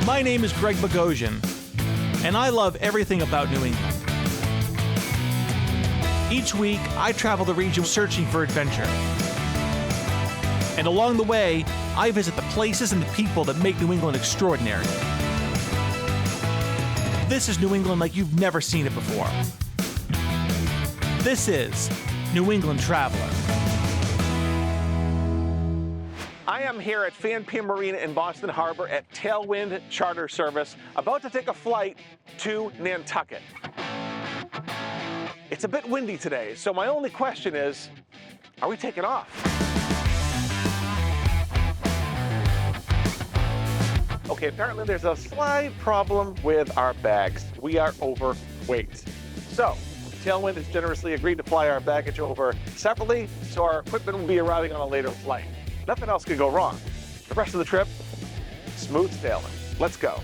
My name is Greg Bogosian, and I love everything about New England. Each week, I travel the region searching for adventure. And along the way, I visit the places and the people that make New England extraordinary. This is New England like you've never seen it before. This is New England Traveler. I am here at Fan Pier Marina in Boston Harbor at Tailwind Charter Service, about to take a flight to Nantucket. It's a bit windy today, so my only question is, are we taking off? Okay, apparently there's a slight problem with our bags. We are overweight. So, Tailwind has generously agreed to fly our baggage over separately, so our equipment will be arriving on a later flight. Nothing else could go wrong. The rest of the trip, smooth sailing. Let's go.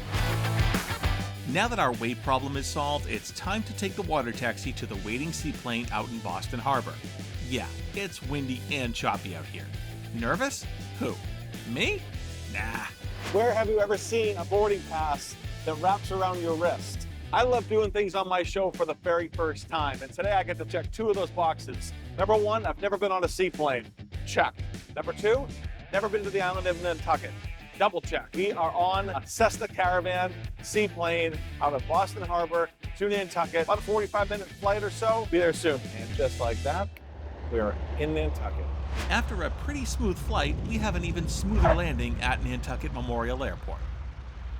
Now that our weight problem is solved, it's time to take the water taxi to the waiting seaplane out in Boston Harbor. Yeah, it's windy and choppy out here. Nervous? Who? Me? Nah. Where have you ever seen a boarding pass that wraps around your wrist? I love doing things on my show for the very first time, and today I get to check 2 of those boxes. Number 1, I've never been on a seaplane. Check. Number 2, never been to the island of Nantucket. Double check. We are on a Cessna Caravan seaplane out of Boston Harbor to Nantucket. About a 45-minute flight or so. Be there soon. And just like that, we're in Nantucket. After a pretty smooth flight, we have an even smoother landing at Nantucket Memorial Airport.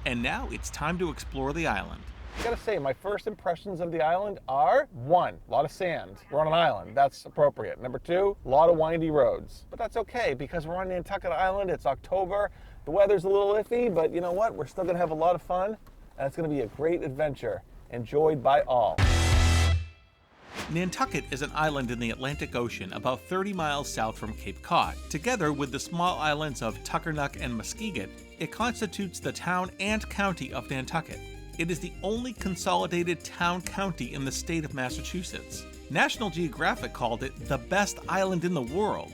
And now it's time to explore the island. I gotta say, my first impressions of the island are 1, a lot of sand. We're on an island, that's appropriate. Number 2, a lot of windy roads. But that's okay, because we're on Nantucket Island, it's October, the weather's a little iffy, but you know what? We're still gonna have a lot of fun, and it's gonna be a great adventure, enjoyed by all. Nantucket is an island in the Atlantic Ocean about 30 miles south from Cape Cod. Together with the small islands of Tuckernuck and Muskeget, it constitutes the town and county of Nantucket. It is the only consolidated town-county in the state of Massachusetts. National Geographic called it the best island in the world.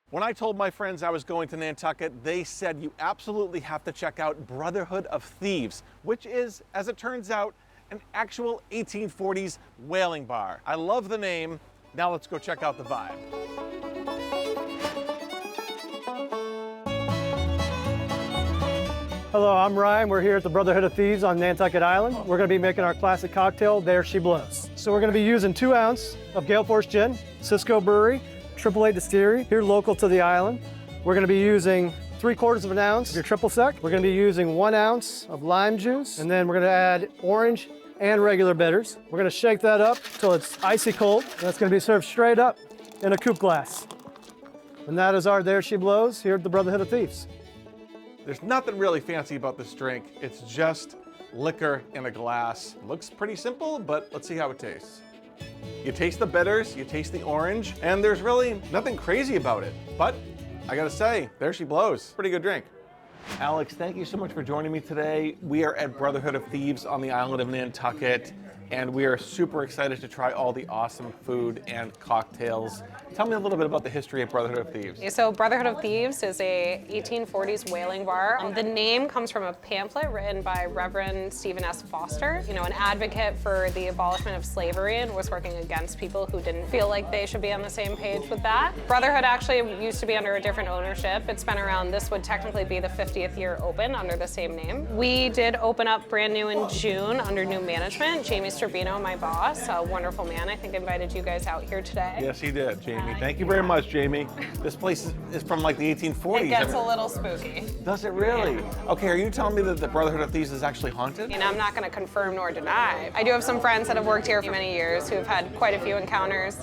When I told my friends I was going to Nantucket, they said you absolutely have to check out Brotherhood of Thieves, which is, as it turns out, an actual 1840s whaling bar. I love the name. Now let's go check out the vibe. Hello, I'm Ryan. We're here at the Brotherhood of Thieves on Nantucket Island. We're going to be making our classic cocktail, There She Blows. So we're going to be using 2 ounce of Gale Force Gin, Cisco Brewery, 888 Distillery, here local to the island. We're going to be using 3/4 of an ounce of your triple sec. We're going to be using 1 ounce of lime juice, and then we're going to add orange and regular bitters. We're going to shake that up till it's icy cold. That's going to be served straight up in a coupe glass. And that is our There She Blows here at the Brotherhood of Thieves. There's nothing really fancy about this drink. It's just liquor in a glass. Looks pretty simple, but let's see how it tastes. You taste the bitters, you taste the orange, and there's really nothing crazy about it. But I gotta say, There She Blows. Pretty good drink. Alex, thank you so much for joining me today. We are at Brotherhood of Thieves on the island of Nantucket, and we are super excited to try all the awesome food and cocktails. Tell me a little bit about the history of Brotherhood of Thieves. So Brotherhood of Thieves is a 1840s whaling bar. The name comes from a pamphlet written by Reverend Stephen S. Foster, an advocate for the abolishment of slavery and was working against people who didn't feel like they should be on the same page with that. Brotherhood actually used to be under a different ownership. It's been around, this would technically be the 50th year open under the same name. We did open up brand new in June under new management. Jamie Sturbino, my boss, a wonderful man, I think invited you guys out here today. Yes, he did, Jamie. Thank you very much, Jamie. This place is from like the 1840s. It gets a little spooky. Does it really? Yeah. Okay, are you telling me that the Brotherhood of Thieves is actually haunted? I'm not going to confirm nor deny. I do have some friends that have worked here for many years who have had quite a few encounters.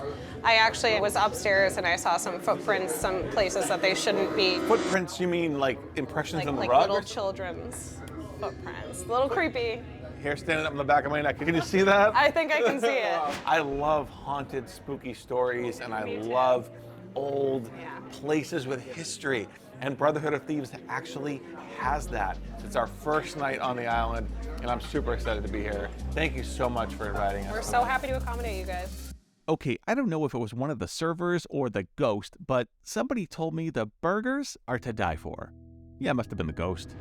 I actually was upstairs and I saw some footprints, some places that they shouldn't be. Footprints, you mean like impressions on the like rug? Little children's footprints. A little creepy. Hair standing up in the back of my neck. Can you see that? I think I can see it. I love haunted, spooky stories, and I love old places with history. And Brotherhood of Thieves actually has that. It's our first night on the island, and I'm super excited to be here. Thank you so much for inviting us. We're so happy to accommodate you guys. Okay, I don't know if it was one of the servers or the ghost, but somebody told me the burgers are to die for. Yeah, it must have been the ghost.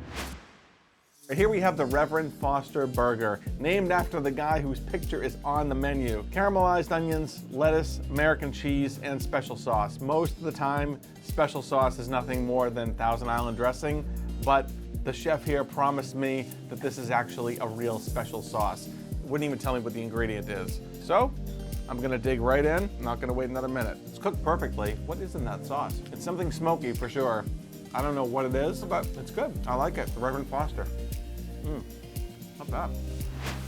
Here we have the Reverend Foster Burger, named after the guy whose picture is on the menu. Caramelized onions, lettuce, American cheese, and special sauce. Most of the time, special sauce is nothing more than Thousand Island dressing, but the chef here promised me that this is actually a real special sauce. Wouldn't even tell me what the ingredient is. So, I'm gonna dig right in. I'm not gonna wait another minute. It's cooked perfectly. What is in that sauce? It's something smoky for sure. I don't know what it is, but it's good. I like it. The Reverend Foster. Not bad.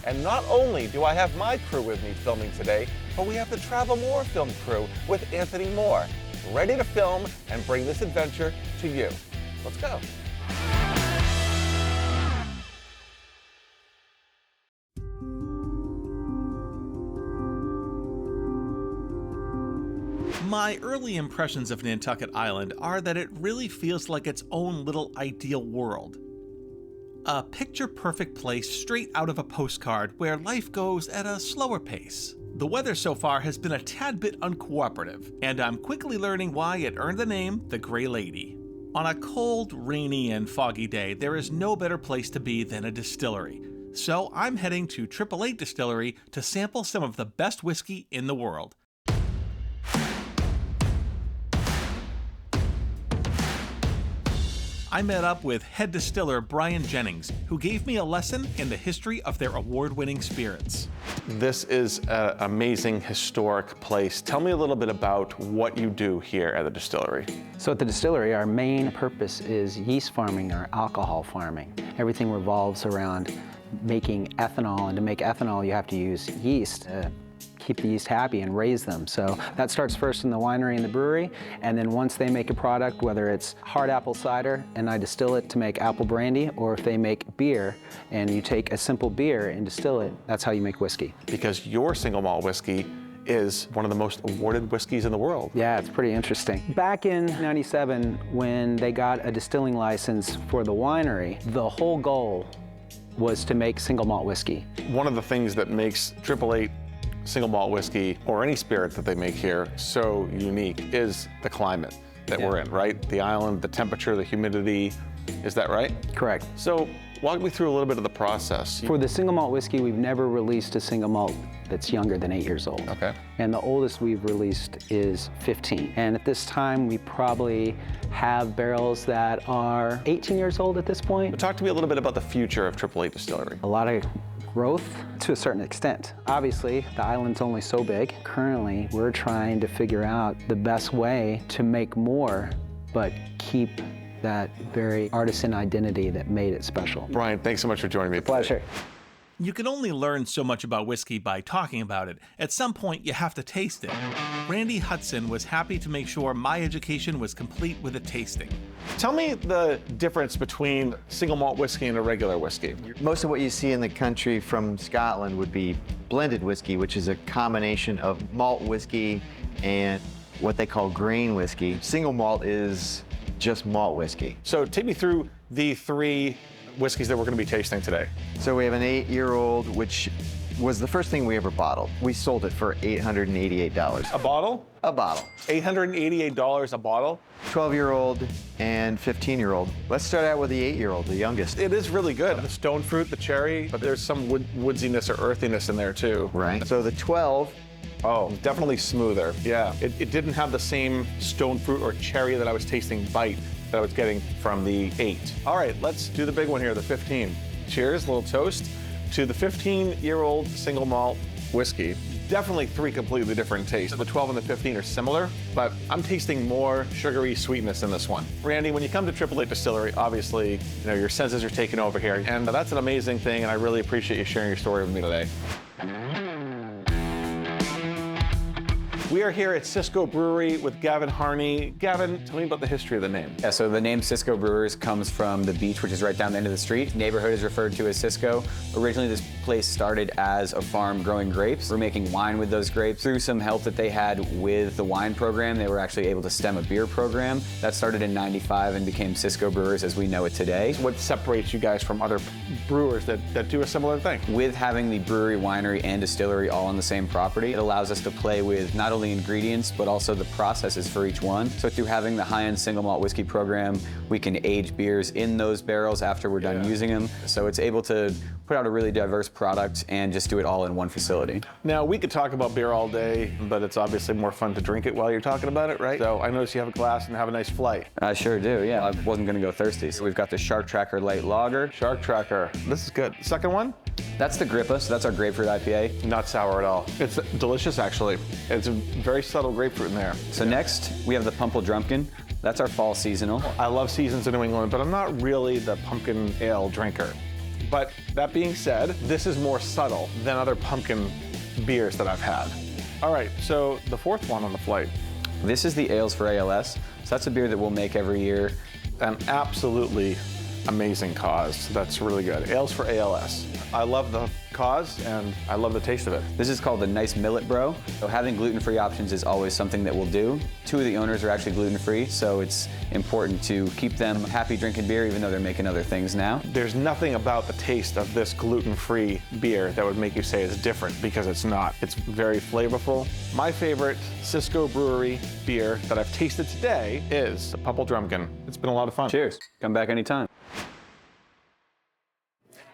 And not only do I have my crew with me filming today, but we have the Travel More film crew with Anthony Moore, ready to film and bring this adventure to you. Let's go. My early impressions of Nantucket Island are that it really feels like its own little ideal world. A picture-perfect place straight out of a postcard where life goes at a slower pace. The weather so far has been a tad bit uncooperative, and I'm quickly learning why it earned the name the Gray Lady. On a cold, rainy, and foggy day, there is no better place to be than a distillery. So I'm heading to 888 Distillery to sample some of the best whiskey in the world. I met up with head distiller Brian Jennings, who gave me a lesson in the history of their award-winning spirits. This is an amazing historic place. Tell me a little bit about what you do here at the distillery. So at the distillery, our main purpose is yeast farming or alcohol farming. Everything revolves around making ethanol, and to make ethanol, you have to use yeast to keep the yeast happy and raise them. So that starts first in the winery and the brewery, and then once they make a product, whether it's hard apple cider and I distill it to make apple brandy, or if they make beer and you take a simple beer and distill it, that's how you make whiskey. Because your single malt whiskey is one of the most awarded whiskeys in the world. Yeah, it's pretty interesting. Back in '97, when they got a distilling license for the winery, the whole goal was to make single malt whiskey. One of the things that makes 888 single malt whiskey, or any spirit that they make here, so unique is the climate that we're in, right? The island, the temperature, the humidity. Is that right? Correct. So walk me through a little bit of the process. For the single malt whiskey, we've never released a single malt that's younger than 8 years old. Okay. And the oldest we've released is 15. And at this time, we probably have barrels that are 18 years old at this point. But talk to me a little bit about the future of 888 Distillery. A lot of growth to a certain extent. Obviously, the island's only so big. Currently, we're trying to figure out the best way to make more, but keep that very artisan identity that made it special. Brian, thanks so much for joining me. Pleasure. You can only learn so much about whiskey by talking about it. At some point, you have to taste it. Randy Hudson was happy to make sure my education was complete with a tasting. Tell me the difference between single malt whiskey and a regular whiskey. Most of what you see in the country from Scotland would be blended whiskey, which is a combination of malt whiskey and what they call grain whiskey. Single malt is just malt whiskey. So take me through the three whiskeys that we're going to be tasting today. So we have an 8-year-old, which was the first thing we ever bottled. We sold it for $888. A bottle? A bottle. $888 a bottle? 12-year-old and 15-year-old. Let's start out with the 8-year-old, the youngest. It is really good. The stone fruit, the cherry, but there's some woodsiness or earthiness in there too. Right. So the 12, oh, definitely smoother. Yeah. It didn't have the same stone fruit or cherry that I was tasting bite that I was getting from the 8. All right, let's do the big one here, the 15. Cheers, little toast to the 15-year-old single malt whiskey. Definitely three completely different tastes. The 12 and the 15 are similar, but I'm tasting more sugary sweetness in this one. Randy, when you come to 888 Distillery, obviously, your senses are taking over here, and that's an amazing thing, and I really appreciate you sharing your story with me today. We are here at Cisco Brewery with Gavin Harney. Gavin, tell me about the history of the name. Yeah, so the name Cisco Brewers comes from the beach, which is right down the end of the street. The neighborhood is referred to as Cisco. Originally, this place started as a farm growing grapes. We're making wine with those grapes. Through some help that they had with the wine program, they were actually able to stem a beer program. That started in '95 and became Cisco Brewers as we know it today. What separates you guys from other brewers that do a similar thing? With having the brewery, winery, and distillery all on the same property, it allows us to play with not only only ingredients, but also the processes for each one. So through having the high-end single malt whiskey program, we can age beers in those barrels after we're done using them. So it's able to put out a really diverse product and just do it all in one facility. Now, we could talk about beer all day, but it's obviously more fun to drink it while you're talking about it, right? So I noticed you have a glass and have a nice flight. I sure do, yeah. I wasn't gonna go thirsty. So we've got the Shark Tracker Light Lager. Shark Tracker. This is good. Second one? That's the Grippa, so that's our grapefruit IPA. Not sour at all. It's delicious, actually. It's a very subtle grapefruit in there. So next, we have the Pumple Drumpkin. That's our fall seasonal. I love seasons in New England, but I'm not really the pumpkin ale drinker. But that being said, this is more subtle than other pumpkin beers that I've had. All right, so the fourth one on the flight. This is the Ales for ALS. So that's a beer that we'll make every year. An absolutely amazing cause. That's really good. Ales for ALS. I love the cause and I love the taste of it. This is called the Nice Millet Bro. So having gluten-free options is always something that we'll do. 2 of the owners are actually gluten-free, so it's important to keep them happy drinking beer even though they're making other things now. There's nothing about the taste of this gluten-free beer that would make you say it's different, because it's not. It's very flavorful. My favorite Cisco Brewery beer that I've tasted today is the Pumple Drumpkin. It's been a lot of fun. Cheers. Come back anytime.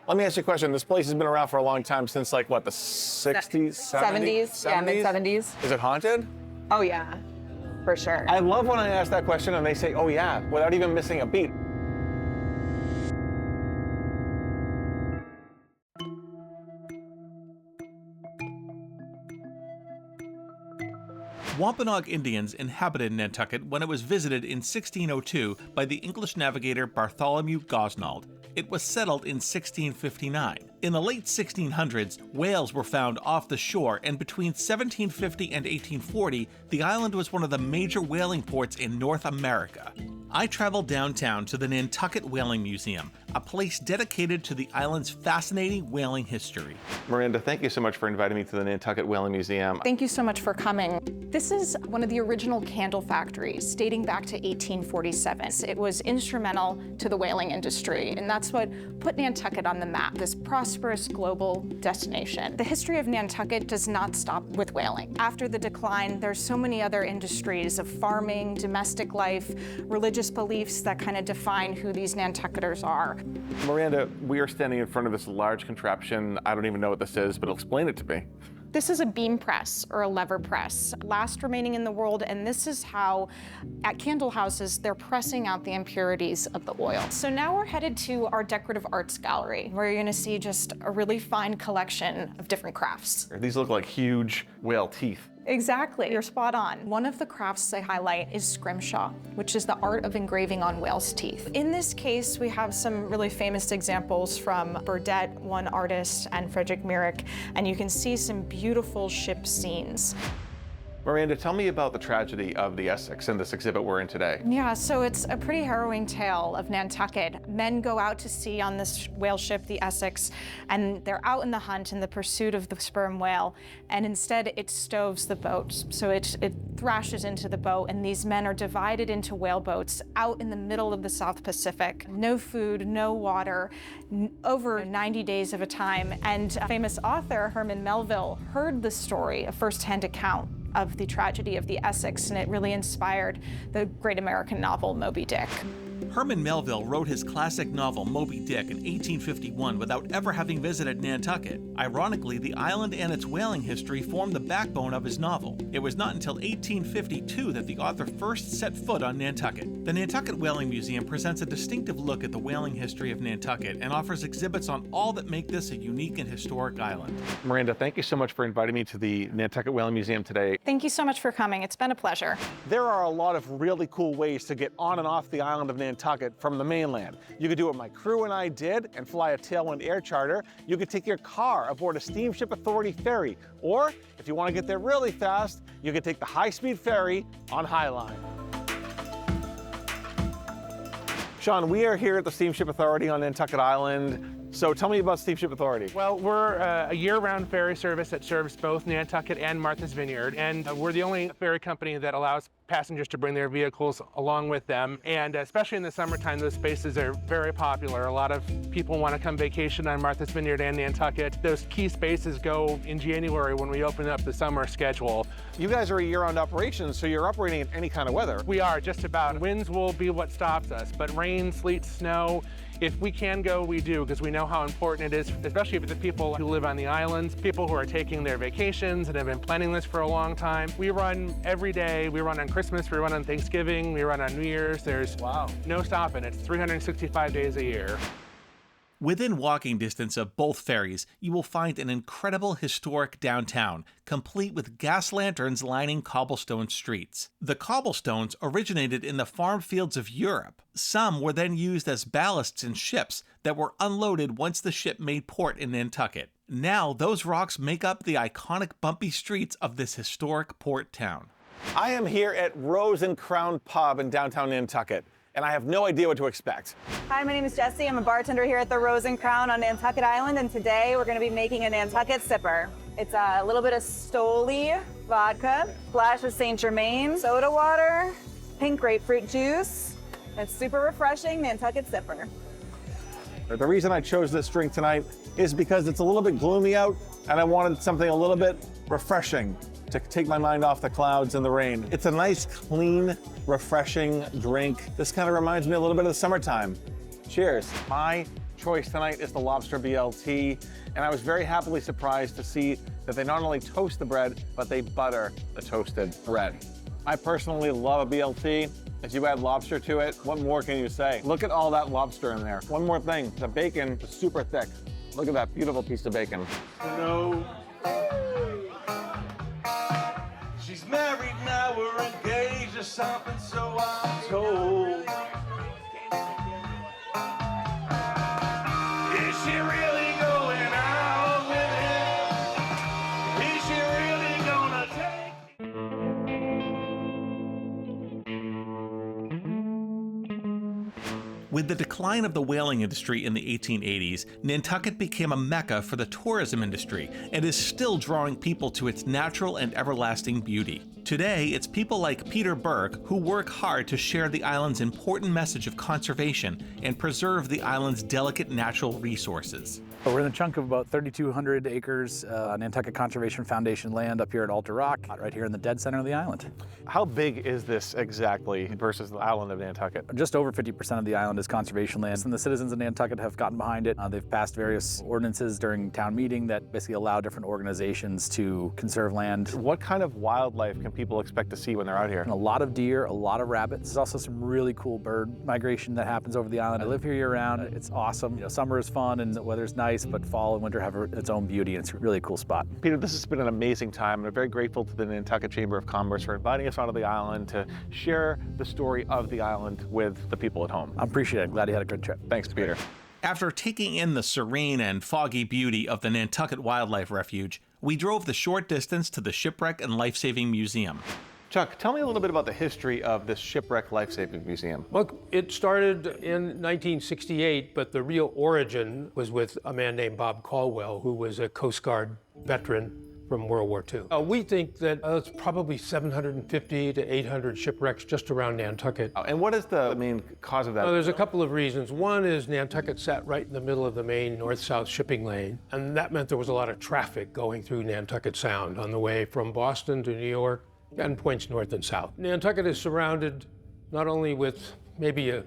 Let me ask you a question. This place has been around for a long time, since like what, the 60s, 70s? Yeah, mid-70s. Is it haunted? Oh yeah, for sure. I love when I ask that question and they say, oh yeah, without even missing a beat. Wampanoag Indians inhabited Nantucket when it was visited in 1602 by the English navigator Bartholomew Gosnold. It was settled in 1659. In the late 1600s, whales were found off the shore, and between 1750 and 1840, the island was one of the major whaling ports in North America. I traveled downtown to the Nantucket Whaling Museum, a place dedicated to the island's fascinating whaling history. Miranda, thank you so much for inviting me to the Nantucket Whaling Museum. Thank you so much for coming. This is one of the original candle factories dating back to 1847. It was instrumental to the whaling industry, and that's what put Nantucket on the map, this prosperous global destination. The history of Nantucket does not stop with whaling. After the decline, there's so many other industries of farming, domestic life, religious beliefs that kind of define who these Nantucketers are. Miranda, we are standing in front of this large contraption. I don't even know what this is, but explain it to me. This is a beam press or a lever press, last remaining in the world, and this is how, at candle houses, they're pressing out the impurities of the oil. So now we're headed to our decorative arts gallery, where you're gonna see just a really fine collection of different crafts. These look like huge whale teeth. Exactly, you're spot on. One of the crafts they highlight is scrimshaw, which is the art of engraving on whale's teeth. In this case, we have some really famous examples from Burdett, one artist, and Frederick Myrick, and you can see some beautiful ship scenes. Miranda, tell me about the tragedy of the Essex in this exhibit we're in today. Yeah, so it's a pretty harrowing tale of Nantucket. Men go out to sea on this whale ship, the Essex, and they're out in the hunt in the pursuit of the sperm whale, and instead it stoves the boat. So it thrashes into the boat, and these men are divided into whale boats out in the middle of the South Pacific. No food, no water, over 90 days of a time. And a famous author, Herman Melville, heard the story, a first-hand account of the tragedy of the Essex, and it really inspired the great American novel Moby Dick. Herman Melville wrote his classic novel Moby Dick in 1851 without ever having visited Nantucket. Ironically, the island and its whaling history formed the backbone of his novel. It was not until 1852 that the author first set foot on Nantucket. The Nantucket Whaling Museum presents a distinctive look at the whaling history of Nantucket and offers exhibits on all that make this a unique and historic island. Miranda, thank you so much for inviting me to the Nantucket Whaling Museum today. Thank you so much for coming. It's been a pleasure. There are a lot of really cool ways to get on and off the island of Nantucket from the mainland. You could do what my crew and I did and fly a Tailwind air charter. You could take your car aboard a Steamship Authority ferry. Or, if you want to get there really fast, you could take the high-speed ferry on Highline. Sean, we are here at the Steamship Authority on Nantucket Island. So tell me about Steamship Authority. Well, we're a year-round ferry service that serves both Nantucket and Martha's Vineyard, and we're the only ferry company that allows passengers to bring their vehicles along with them. And especially in the summertime, those spaces are very popular. A lot of people want to come vacation on Martha's Vineyard and Nantucket. Those key spaces go in January when we open up the summer schedule. You guys are a year-round operation, so you're operating in any kind of weather. We are, just about. Winds will be what stops us, but rain, sleet, snow, if we can go, we do, because we know how important it is, especially for the people who live on the islands, people who are taking their vacations and have been planning this for a long time. We run every day. We run on Christmas, we run on Thanksgiving, we run on New Year's. There's no stopping. It's 365 days a year. Within walking distance of both ferries, you will find an incredible historic downtown, complete with gas lanterns lining cobblestone streets. The cobblestones originated in the farm fields of Europe. Some were then used as ballasts in ships that were unloaded once the ship made port in Nantucket. Now, those rocks make up the iconic bumpy streets of this historic port town. I am here at Rose and Crown Pub in downtown Nantucket, and I have no idea what to expect. Hi, my name is Jessie. I'm a bartender here at the Rose and Crown on Nantucket Island, and today we're going to be making a Nantucket sipper. It's a little bit of Stoli vodka, splash of Saint Germain, soda water, pink grapefruit juice. It's super refreshing Nantucket sipper. The reason I chose this drink tonight is because it's a little bit gloomy out, and I wanted something a little bit refreshing to take my mind off the clouds and the rain. It's a nice, clean, refreshing drink. This kind of reminds me a little bit of the summertime. Cheers. My choice tonight is the lobster BLT, and I was very happily surprised to see that they not only toast the bread, but they butter the toasted bread. I personally love a BLT. As you add lobster to it, what more can you say? Look at all that lobster in there. One more thing, the bacon is super thick. Look at that beautiful piece of bacon. No. She's married now, we're engaged or something, so I'm told. Is she really going out with him? Is she really gonna take? With the decline of the whaling industry in the 1880s, Nantucket became a mecca for the tourism industry and is still drawing people to its natural and everlasting beauty. Today, it's people like Peter Burke who work hard to share the island's important message of conservation and preserve the island's delicate natural resources. We're in a chunk of about 3,200 acres Nantucket Conservation Foundation land up here at Alta Rock, right here in the dead center of the island. How big is this exactly versus the island of Nantucket? Just over 50% of the island is conservation land, and the citizens of Nantucket have gotten behind it. They've passed various ordinances during town meeting that basically allow different organizations to conserve land. What kind of wildlife can people expect to see when they're out here? And a lot of deer, a lot of rabbits. There's also some really cool bird migration that happens over the island. I live here year-round. It's awesome. You know, summer is fun and the weather's nice, but fall and winter have its own beauty, and it's a really cool spot. Peter, this has been an amazing time, and I'm very grateful to the Nantucket Chamber of Commerce for inviting us onto the island to share the story of the island with the people at home. I appreciate it. Glad you had a good trip. Thanks, Peter. After taking in the serene and foggy beauty of the Nantucket Wildlife Refuge, we drove the short distance to the Shipwreck and Lifesaving Museum. Chuck, tell me a little bit about the history of this Shipwreck Lifesaving Museum. Well, it started in 1968, but the real origin was with a man named Bob Caldwell, who was a Coast Guard veteran from World War II. We think that it's probably 750 to 800 shipwrecks just around Nantucket. And what is the main cause of that? There's a couple of reasons. One is Nantucket sat right in the middle of the main north-south shipping lane, and that meant there was a lot of traffic going through Nantucket Sound on the way from Boston to New York and points north and south. Nantucket is surrounded not only with maybe a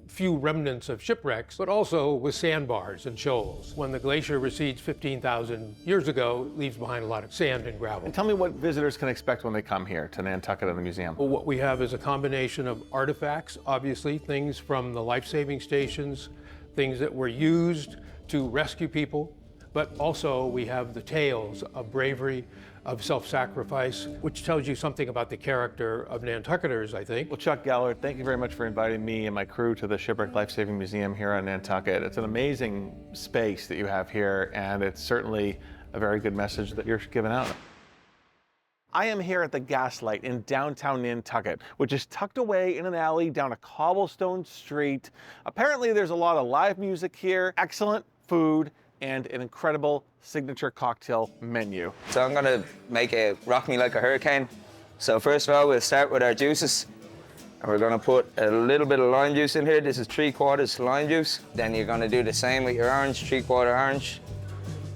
few remnants of shipwrecks, but also with sandbars and shoals. When the glacier recedes 15,000 years ago, it leaves behind a lot of sand and gravel. And tell me what visitors can expect when they come here to Nantucket and the museum. Well, what we have is a combination of artifacts, obviously, things from the life-saving stations, things that were used to rescue people, but also we have the tales of bravery, of self-sacrifice, which tells you something about the character of Nantucketers, I think. Well, Chuck Gallard, thank you very much for inviting me and my crew to the Shipwreck Lifesaving Museum here on Nantucket. It's an amazing space that you have here, and it's certainly a very good message that you're giving out. I am here at the Gaslight in downtown Nantucket, which is tucked away in an alley down a cobblestone street. Apparently there's a lot of live music here, excellent food, and an incredible signature cocktail menu. So I'm gonna make a Rock Me Like a Hurricane. So first of all, we'll start with our juices. And we're gonna put a little bit of lime juice in here. This is 3/4 lime juice. Then you're gonna do the same with your orange, 3/4 orange.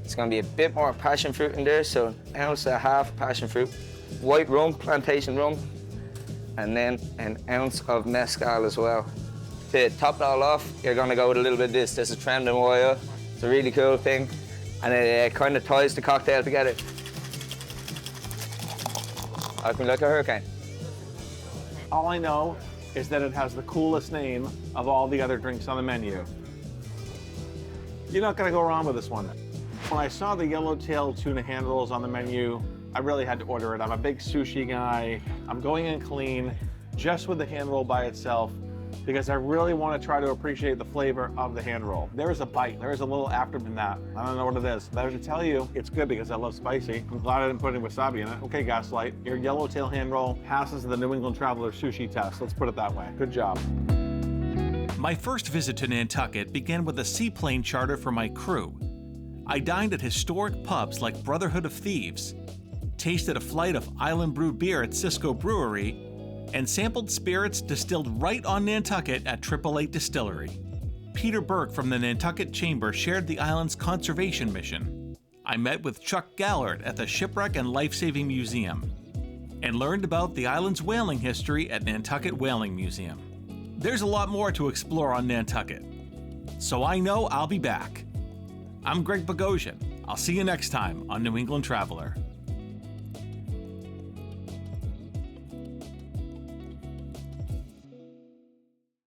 It's gonna be a bit more passion fruit in there, so 1.5 ounces passion fruit. White rum, plantation rum, and then 1 ounce of mezcal as well. To top it all off, you're gonna go with a little bit of this. This is Trem de Moya. It's a really cool thing, and it kind of ties the cocktail together. Like me like a hurricane. All I know is that it has the coolest name of all the other drinks on the menu. You're not gonna go wrong with this one. When I saw the yellowtail tuna hand rolls on the menu, I really had to order it. I'm a big sushi guy. I'm going in clean, just with the hand roll by itself, because I really want to try to appreciate the flavor of the hand roll. There is a bite, there is a little aftermath in that. I don't know what it is, but I can tell you it's good because I love spicy. I'm glad I didn't put any wasabi in it. Okay, Gaslight, your yellowtail hand roll passes the New England Traveler sushi test. Let's put it that way. Good job. My first visit to Nantucket began with a seaplane charter for my crew. I dined at historic pubs like Brotherhood of Thieves, tasted a flight of island brewed beer at Cisco Brewery, and sampled spirits distilled right on Nantucket at 888 Distillery. Peter Burke from the Nantucket Chamber shared the island's conservation mission. I met with Chuck Gallard at the Shipwreck and Lifesaving Museum and learned about the island's whaling history at Nantucket Whaling Museum. There's a lot more to explore on Nantucket, so I know I'll be back. I'm Greg Bogosian. I'll see you next time on New England Traveler.